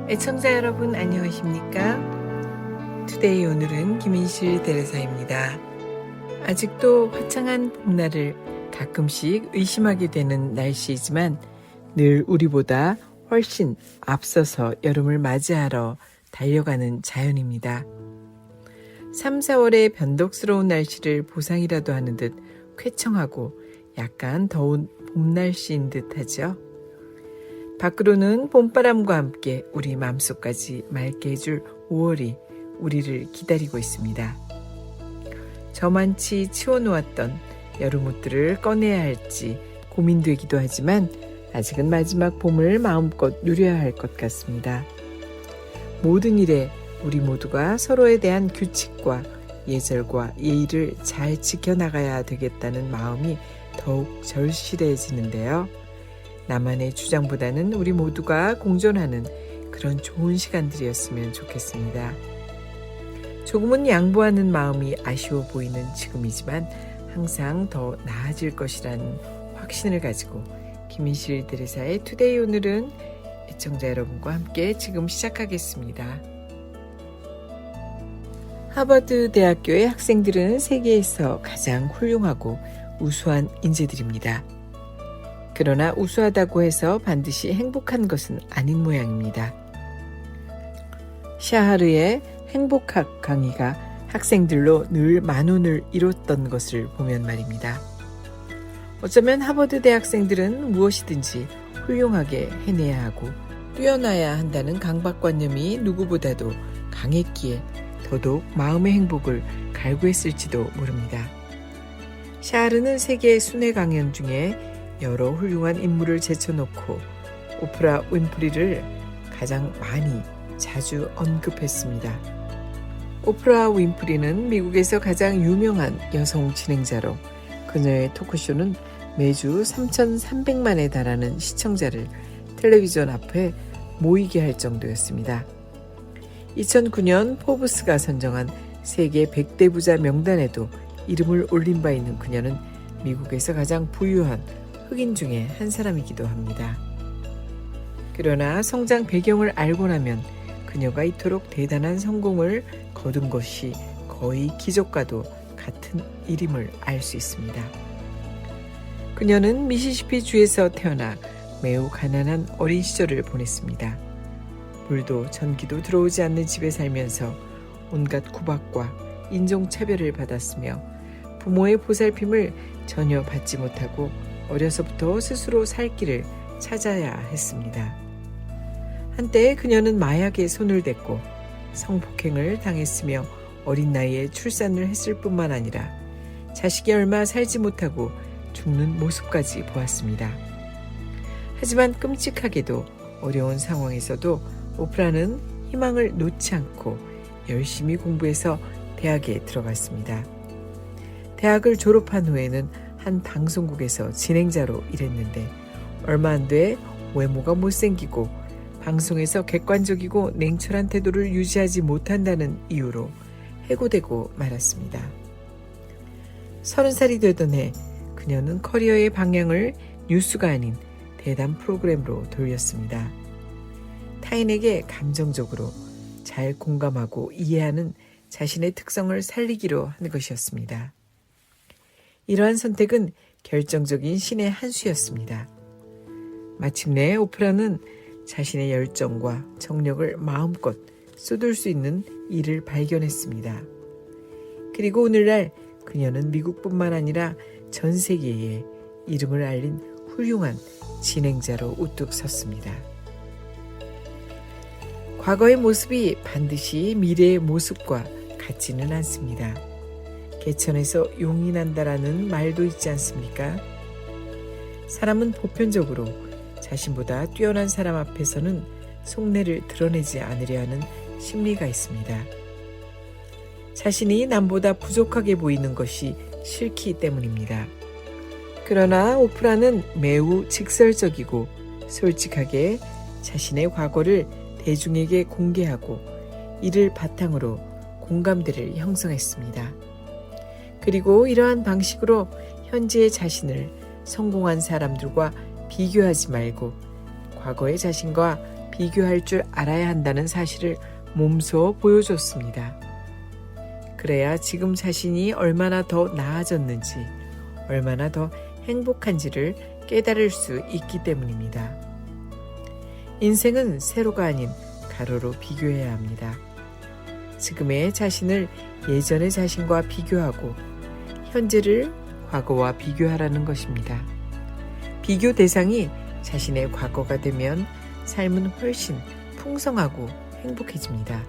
애청자 여러분 안녕하십니까? 투데이 오늘은 김인실 대레사입니다. 아직도 화창한 봄날을 가끔씩 의심하게 되는 날씨이지만 늘 우리보다 훨씬 앞서서 여름을 맞이하러 달려가는 자연입니다. 3, 4월의 변덕스러운 날씨를 보상이라도 하는 듯 쾌청하고 약간 더운 봄 날씨인 듯 하죠. 밖으로는 봄바람과 함께 우리 마음속까지 맑게 해줄 5월이 우리를 기다리고 있습니다. 저만치 치워놓았던 여름 옷들을 꺼내야 할지 고민되기도 하지만 아직은 마지막 봄을 마음껏 누려야 할 것 같습니다. 모든 일에 우리 모두가 서로에 대한 규칙과 예절과 예의를 잘 지켜나가야 되겠다는 마음이 더욱 절실해지는데요. 나만의 주장보다는 우리 모두가 공존하는 그런 좋은 시간들이었으면 좋겠습니다. 조금은 양보하는 마음이 아쉬워 보이는 지금이지만 항상 더 나아질 것이라는 확신을 가지고 김인실 대레사의 투데이 오늘은 애청자 여러분과 함께 지금 시작하겠습니다. 하버드 대학교의 학생들은 세계에서 가장 훌륭하고 우수한 인재들입니다. 그러나 우수하다고 해서 반드시 행복한 것은 아닌 모양입니다. 샤하르의 행복학 강의가 학생들로 늘 만운을 이뤘던 것을 보면 말입니다. 어쩌면 하버드 대학생들은 무엇이든지 훌륭하게 해내야 하고 뛰어나야 한다는 강박관념이 누구보다도 강했기에 더더욱 마음의 행복을 갈구했을지도 모릅니다. 샤하르는 세계 순회 강연 중에 여러 훌륭한 인물을 제쳐놓고 오프라 윈프리를 가장 많이 자주 언급했습니다. 오프라 윈프리는 미국에서 가장 유명한 여성 진행자로 그녀의 토크쇼는 매주 3,300만에 달하는 시청자를 텔레비전 앞에 모이게 할 정도였습니다. 2009년 포브스가 선정한 세계 100대 부자 명단에도 이름을 올린 바 있는 그녀는 미국에서 가장 부유한 흑인 중에 한 사람이기도 합니다. 그러나 성장 배경을 알고 나면 그녀가 이토록 대단한 성공을 거둔 것이 거의 기적과도 같은 일임을 알 수 있습니다. 그녀는 미시시피 주에서 태어나 매우 가난한 어린 시절을 보냈습니다. 불도 전기도 들어오지 않는 집에 살면서 온갖 구박과 인종차별을 받았으며 부모의 보살핌을 전혀 받지 못하고 어려서부터 스스로 살 길을 찾아야 했습니다. 한때 그녀는 마약에 손을 댔고 성폭행을 당했으며 어린 나이에 출산을 했을 뿐만 아니라 자식이 얼마 살지 못하고 죽는 모습까지 보았습니다. 하지만 끔찍하게도 어려운 상황에서도 오프라는 희망을 놓지 않고 열심히 공부해서 대학에 들어갔습니다. 대학을 졸업한 후에는 한 방송국에서 진행자로 일했는데 얼마 안 돼 외모가 못생기고 방송에서 객관적이고 냉철한 태도를 유지하지 못한다는 이유로 해고되고 말았습니다. 30살이 되던 해 그녀는 커리어의 방향을 뉴스가 아닌 대담 프로그램으로 돌렸습니다. 타인에게 감정적으로 잘 공감하고 이해하는 자신의 특성을 살리기로 한 것이었습니다. 이러한 선택은 결정적인 신의 한 수였습니다. 마침내 오프라는 자신의 열정과 정력을 마음껏 쏟을 수 있는 일을 발견했습니다. 그리고 오늘날 그녀는 미국뿐만 아니라 전 세계에 이름을 알린 훌륭한 진행자로 우뚝 섰습니다. 과거의 모습이 반드시 미래의 모습과 같지는 않습니다. 개천에서 용이 난다라는 말도 있지 않습니까? 사람은 보편적으로 자신보다 뛰어난 사람 앞에서는 속내를 드러내지 않으려 하는 심리가 있습니다. 자신이 남보다 부족하게 보이는 것이 싫기 때문입니다. 그러나 오프라는 매우 직설적이고 솔직하게 자신의 과거를 대중에게 공개하고 이를 바탕으로 공감대를 형성했습니다. 그리고 이러한 방식으로 현재의 자신을 성공한 사람들과 비교하지 말고 과거의 자신과 비교할 줄 알아야 한다는 사실을 몸소 보여줬습니다. 그래야 지금 자신이 얼마나 더 나아졌는지, 얼마나 더 행복한지를 깨달을 수 있기 때문입니다. 인생은 세로가 아닌 가로로 비교해야 합니다. 지금의 자신을 예전의 자신과 비교하고 현재를 과거와 비교하라는 것입니다. 비교 대상이 자신의 과거가 되면 삶은 훨씬 풍성하고 행복해집니다.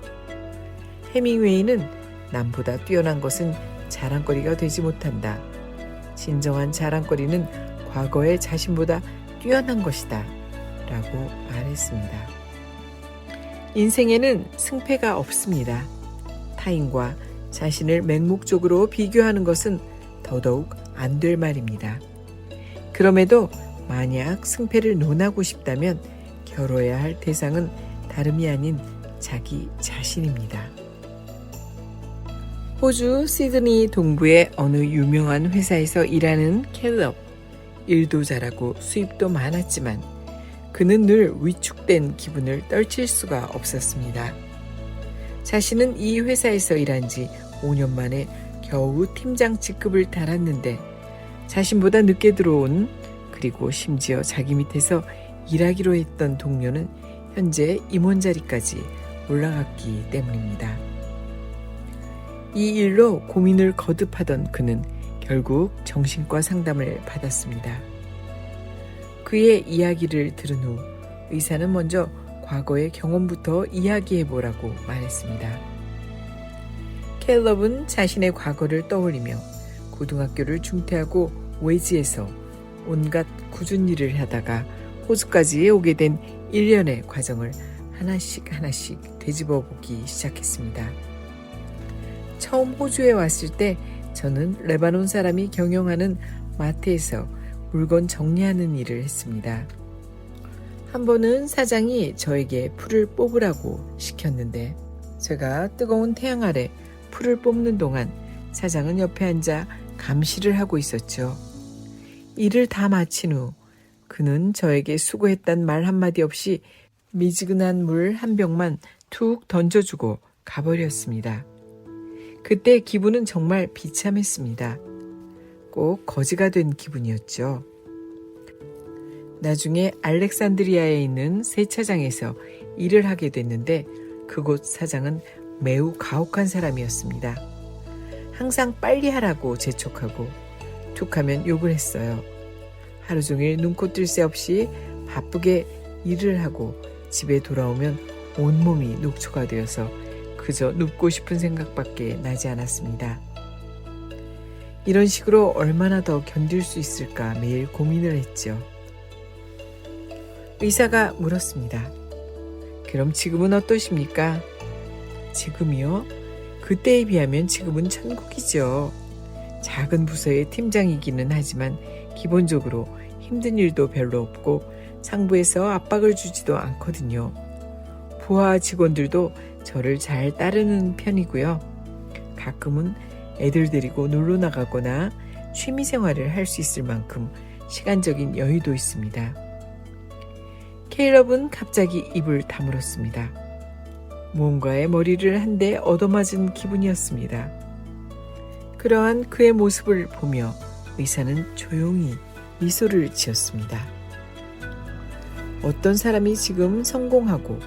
해밍웨이는 남보다 뛰어난 것은 자랑거리가 되지 못한다. 진정한 자랑거리는 과거의 자신보다 뛰어난 것이다. 라고 말했습니다. 인생에는 승패가 없습니다. 타인과 자신을 맹목적으로 비교하는 것은 더더욱 안 될 말입니다. 그럼에도 만약 승패를 논하고 싶다면 겨뤄야 할 대상은 다름이 아닌 자기 자신입니다. 호주 시드니 동부의 어느 유명한 회사에서 일하는 캘럽. 일도 잘하고 수입도 많았지만 그는 늘 위축된 기분을 떨칠 수가 없었습니다. 자신은 이 회사에서 일한 지 5년 만에 겨우 팀장 직급을 달았는데 자신보다 늦게 들어온, 그리고 심지어 자기 밑에서 일하기로 했던 동료는 현재 임원 자리까지 올라갔기 때문입니다. 이 일로 고민을 거듭하던 그는 결국 정신과 상담을 받았습니다. 그의 이야기를 들은 후 의사는 먼저 과거의 경험부터 이야기해보라고 말했습니다. 캘럽은 자신의 과거를 떠올리며 고등학교를 중퇴하고 외지에서 온갖 굳은 일을 하다가 호주까지 오게 된 일련의 과정을 하나씩 되짚어 보기 시작했습니다. 처음 호주에 왔을 때 저는 레바논 사람이 경영하는 마트에서 물건 정리하는 일을 했습니다. 한 번은 사장이 저에게 풀을 뽑으라고 시켰는데 제가 뜨거운 태양 아래 풀을 뽑는 동안 사장은 옆에 앉아 감시를 하고 있었죠. 일을 다 마친 후 그는 저에게 수고했단 말 한마디 없이 미지근한 물 한 병만 툭 던져주고 가버렸습니다. 그때 기분은 정말 비참했습니다. 꼭 거지가 된 기분이었죠. 나중에 알렉산드리아에 있는 세차장에서 일을 하게 됐는데 그곳 사장은 매우 가혹한 사람이었습니다. 항상 빨리 하라고 재촉하고 툭하면 욕을 했어요. 하루 종일 눈코 뜰 새 없이 바쁘게 일을 하고 집에 돌아오면 온몸이 녹초가 되어서 그저 눕고 싶은 생각밖에 나지 않았습니다. 이런 식으로 얼마나 더 견딜 수 있을까 매일 고민을 했죠. 의사가 물었습니다. 그럼 지금은 어떠십니까? 지금이요? 그때에 비하면 지금은 천국이죠. 작은 부서의 팀장이기는 하지만 기본적으로 힘든 일도 별로 없고 상부에서 압박을 주지도 않거든요. 부하 직원들도 저를 잘 따르는 편이고요. 가끔은 애들 데리고 놀러 나가거나 취미 생활을 할 수 있을 만큼 시간적인 여유도 있습니다. 케일럽은 갑자기 입을 다물었습니다. 무언가에 머리를 한 대 얻어맞은 기분이었습니다. 그러한 그의 모습을 보며 의사는 조용히 미소를 지었습니다. 어떤 사람이 지금 성공하고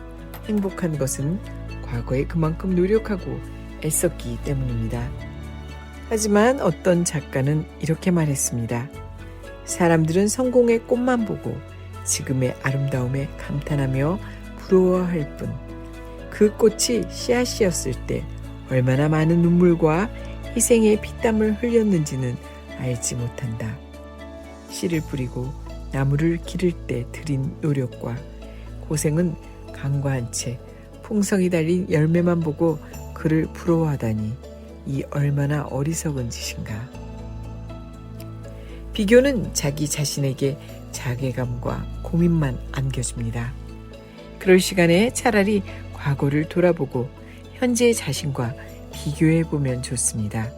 행복한 것은 과거에 그만큼 노력하고 애썼기 때문입니다. 하지만 어떤 작가는 이렇게 말했습니다. 사람들은 성공의 꽃만 보고 지금의 아름다움에 감탄하며 부러워할 뿐, 그 꽃이 씨앗이었을 때 얼마나 많은 눈물과 희생의 피땀을 흘렸는지는 알지 못한다. 씨를 뿌리고 나무를 기를 때 들인 노력과 고생은 간과한 채 풍성이 달린 열매만 보고 그를 부러워하다니 이 얼마나 어리석은 짓인가. 비교는 자기 자신에게 자괴감과 고민만 안겨줍니다. 그럴 시간에 차라리 과거를 돌아보고 현재의 자신과 비교해보면 좋습니다.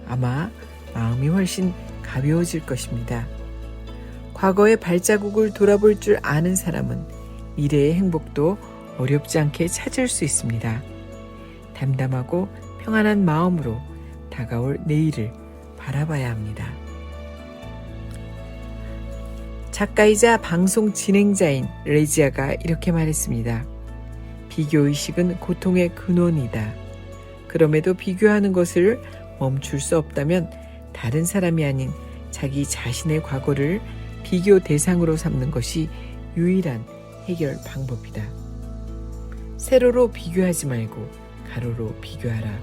아마 마음이 훨씬 가벼워질 것입니다. 과거의 발자국을 돌아볼 줄 아는 사람은 미래의 행복도 어렵지 않게 찾을 수 있습니다. 담담하고 평안한 마음으로 다가올 내일을 바라봐야 합니다. 작가이자 방송 진행자인 레지아가 이렇게 말했습니다. 비교의식은 고통의 근원이다. 그럼에도 비교하는 것을 멈출 수 없다면 다른 사람이 아닌 자기 자신의 과거를 비교 대상으로 삼는 것이 유일한 해결 방법이다. 세로로 비교하지 말고 가로로 비교하라.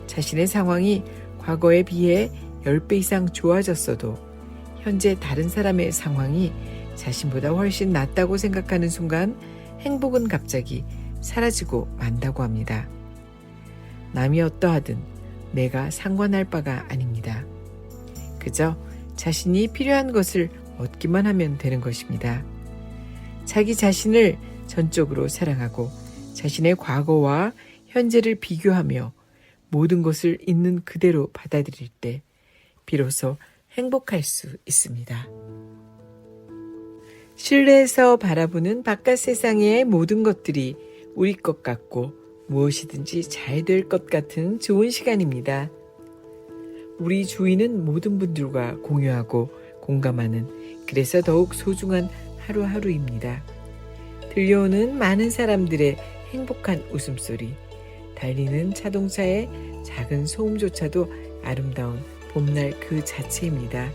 자신의 상황이 과거에 비해 10배 이상 좋아졌어도 현재 다른 사람의 상황이 자신보다 훨씬 낫다고 생각하는 순간 행복은 갑자기 사라지고 만다고 합니다. 남이 어떠하든 내가 상관할 바가 아닙니다. 그저 자신이 필요한 것을 얻기만 하면 되는 것입니다. 자기 자신을 전적으로 사랑하고 자신의 과거와 현재를 비교하며 모든 것을 있는 그대로 받아들일 때 비로소 행복할 수 있습니다. 실내에서 바라보는 바깥 세상의 모든 것들이 우리 것 같고 무엇이든지 잘 될 것 같은 좋은 시간입니다. 우리 주위는 모든 분들과 공유하고 공감하는 그래서 더욱 소중한 하루하루입니다. 들려오는 많은 사람들의 행복한 웃음소리, 달리는 자동차의 작은 소음조차도 아름다운 봄날 그 자체입니다.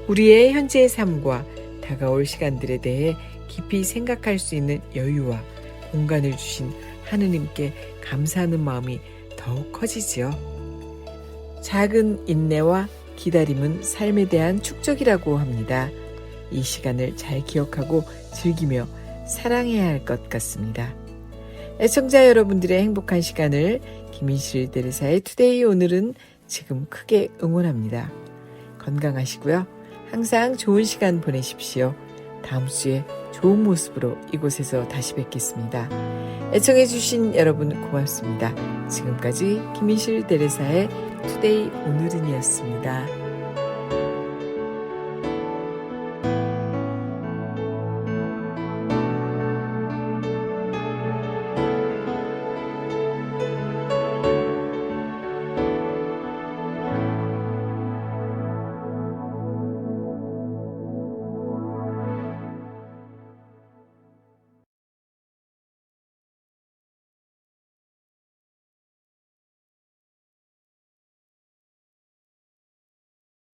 우리의 현재의 삶과 다가올 시간들에 대해 깊이 생각할 수 있는 여유와 공간을 주신 하느님께 감사하는 마음이 더욱 커지지요. 작은 인내와 기다림은 삶에 대한 축적이라고 합니다. 이 시간을 잘 기억하고 즐기며 사랑해야 할 것 같습니다. 애청자 여러분들의 행복한 시간을 김인실 대리사의 투데이 오늘은 지금 크게 응원합니다. 건강하시고요. 항상 좋은 시간 보내십시오. 다음 주에 좋은 모습으로 이곳에서 다시 뵙겠습니다. 애청해주신 여러분 고맙습니다. 지금까지 김인실 대리사의 투데이 오늘은이었습니다.